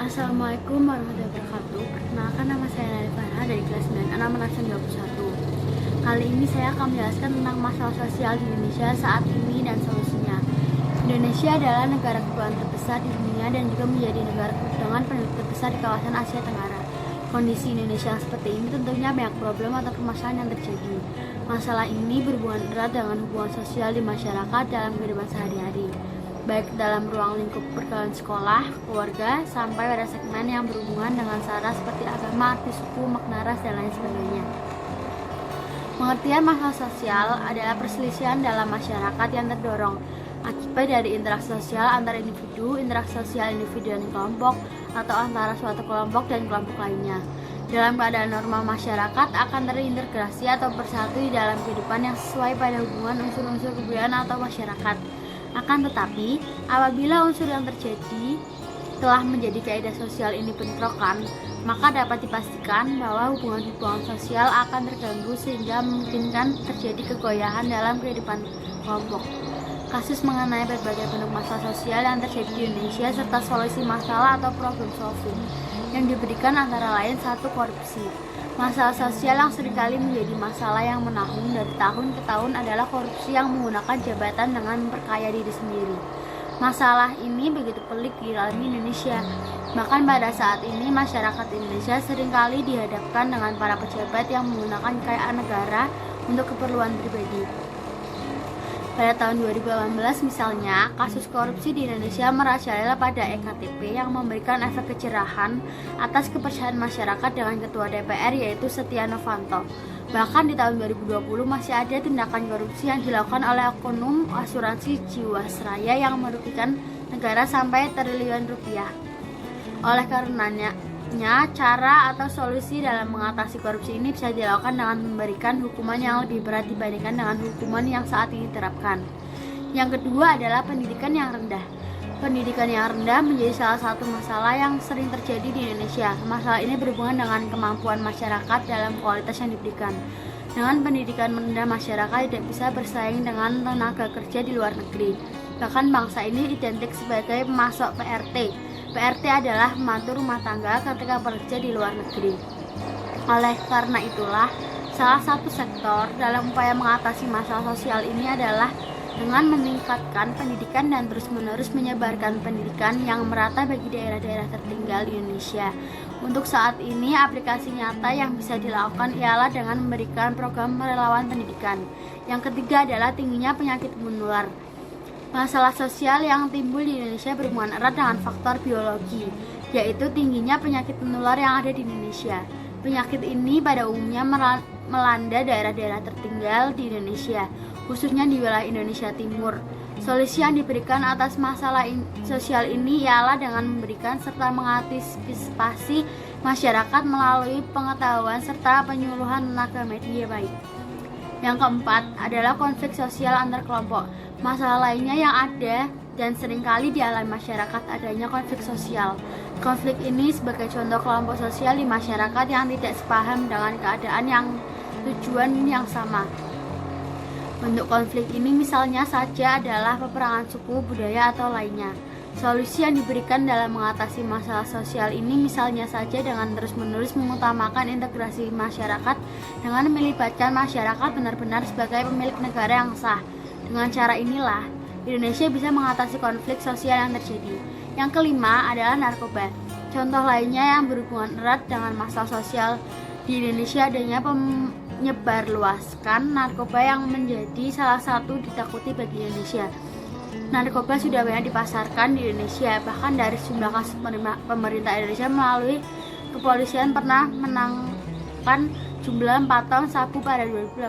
Assalamualaikum warahmatullahi wabarakatuh. Perkenalkan, nama saya Nari Farah dari kelas 9A Manasem 21. Kali ini saya akan menjelaskan tentang masalah sosial di Indonesia saat ini dan solusinya. Indonesia adalah negara kepulauan terbesar di dunia dan juga menjadi negara dengan penduduk terbesar di kawasan Asia Tenggara. Kondisi Indonesia seperti ini tentunya banyak problem atau permasalahan yang terjadi. Masalah ini berhubungan erat dengan hubungan sosial di masyarakat dalam kehidupan sehari-hari, baik dalam ruang lingkup pergaulan sekolah, keluarga, sampai pada segmen yang berhubungan dengan sara seperti agama, arti suku, makna ras, dan lain sebagainya. Pengertian masalah sosial adalah perselisihan dalam masyarakat yang terdorong akibat dari interaksi sosial antar individu, interaksi sosial individu dan kelompok, atau antara suatu kelompok dan kelompok lainnya. Dalam keadaan normal, masyarakat akan terintegrasi atau bersatu di dalam kehidupan yang sesuai pada hubungan unsur-unsur kebudayaan atau masyarakat. Akan tetapi, apabila unsur yang terjadi telah menjadi kaidah sosial ini bentrokan, maka dapat dipastikan bahwa hubungan-hubungan sosial akan terganggu sehingga memungkinkan terjadi kegoyahan dalam kehidupan kelompok. Kasus mengenai berbagai bentuk masalah sosial yang terjadi di Indonesia serta solusi masalah atau problem solving yang diberikan antara lain: 1. Korupsi. Masalah sosial yang seringkali menjadi masalah yang menahun dari tahun ke tahun adalah korupsi yang menggunakan jabatan dengan memperkaya diri sendiri. Masalah ini begitu pelik dialami Indonesia. Bahkan pada saat ini masyarakat Indonesia seringkali dihadapkan dengan para pejabat yang menggunakan kekayaan negara untuk keperluan pribadi. Pada tahun 2018 misalnya, kasus korupsi di Indonesia merajalela pada EKTP yang memberikan efek kecerahan atas kepercayaan masyarakat dengan Ketua DPR yaitu Setia Novanto. Bahkan di tahun 2020 masih ada tindakan korupsi yang dilakukan oleh oknum asuransi Jiwasraya yang merugikan negara sampai triliunan rupiah. Oleh karenanya, cara atau solusi dalam mengatasi korupsi ini bisa dilakukan dengan memberikan hukuman yang lebih berat dibandingkan dengan hukuman yang saat ini diterapkan. Yang kedua adalah pendidikan yang rendah. Pendidikan yang rendah menjadi salah satu masalah yang sering terjadi di Indonesia. Masalah ini berhubungan dengan kemampuan masyarakat dalam kualitas yang diberikan. Dengan pendidikan rendah, masyarakat tidak bisa bersaing dengan tenaga kerja di luar negeri. Bahkan bangsa ini identik sebagai pemasok PRT. PRT adalah pembantu rumah tangga ketika bekerja di luar negeri. Oleh karena itulah, salah satu sektor dalam upaya mengatasi masalah sosial ini adalah dengan meningkatkan pendidikan dan terus-menerus menyebarkan pendidikan yang merata bagi daerah-daerah tertinggal di Indonesia. Untuk saat ini, aplikasi nyata yang bisa dilakukan ialah dengan memberikan program relawan pendidikan. Yang ketiga adalah tingginya penyakit menular. Masalah sosial yang timbul di Indonesia berhubungan erat dengan faktor biologi, yaitu tingginya penyakit menular yang ada di Indonesia. Penyakit ini pada umumnya melanda daerah-daerah tertinggal di Indonesia, khususnya di wilayah Indonesia Timur. Solusi yang diberikan atas masalah sosial ini ialah dengan memberikan serta mengantisipasi masyarakat melalui pengetahuan serta penyuluhan tenaga media baik. Yang keempat adalah konflik sosial antar kelompok. Masalah lainnya yang ada dan seringkali dialami masyarakat adanya konflik sosial. Konflik ini sebagai contoh kelompok sosial di masyarakat yang tidak sepaham dengan keadaan yang tujuan yang sama. Bentuk konflik ini misalnya saja adalah peperangan suku, budaya, atau lainnya. Solusi yang diberikan dalam mengatasi masalah sosial ini misalnya saja dengan terus-menerus mengutamakan integrasi masyarakat dengan melibatkan masyarakat benar-benar sebagai pemilik negara yang sah. Dengan cara inilah, Indonesia bisa mengatasi konflik sosial yang terjadi. Yang kelima adalah narkoba. Contoh lainnya yang berhubungan erat dengan masalah sosial di Indonesia adanya penyebarluaskan narkoba yang menjadi salah satu ditakuti bagi Indonesia. Narkoba sudah banyak dipasarkan di Indonesia, bahkan dari sejumlah kasus pemerintah Indonesia melalui kepolisian pernah menangkap jumlah 4 ton sabu pada 2018.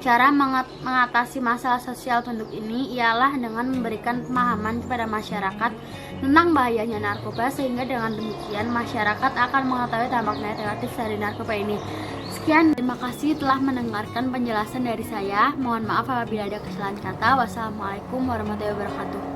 Cara mengatasi masalah sosial bentuk ini ialah dengan memberikan pemahaman kepada masyarakat tentang bahayanya narkoba, sehingga dengan demikian masyarakat akan mengetahui dampak negatif dari narkoba ini. Sekian, terima kasih telah mendengarkan penjelasan dari saya. Mohon maaf apabila ada kesalahan kata. Wassalamualaikum warahmatullahi wabarakatuh.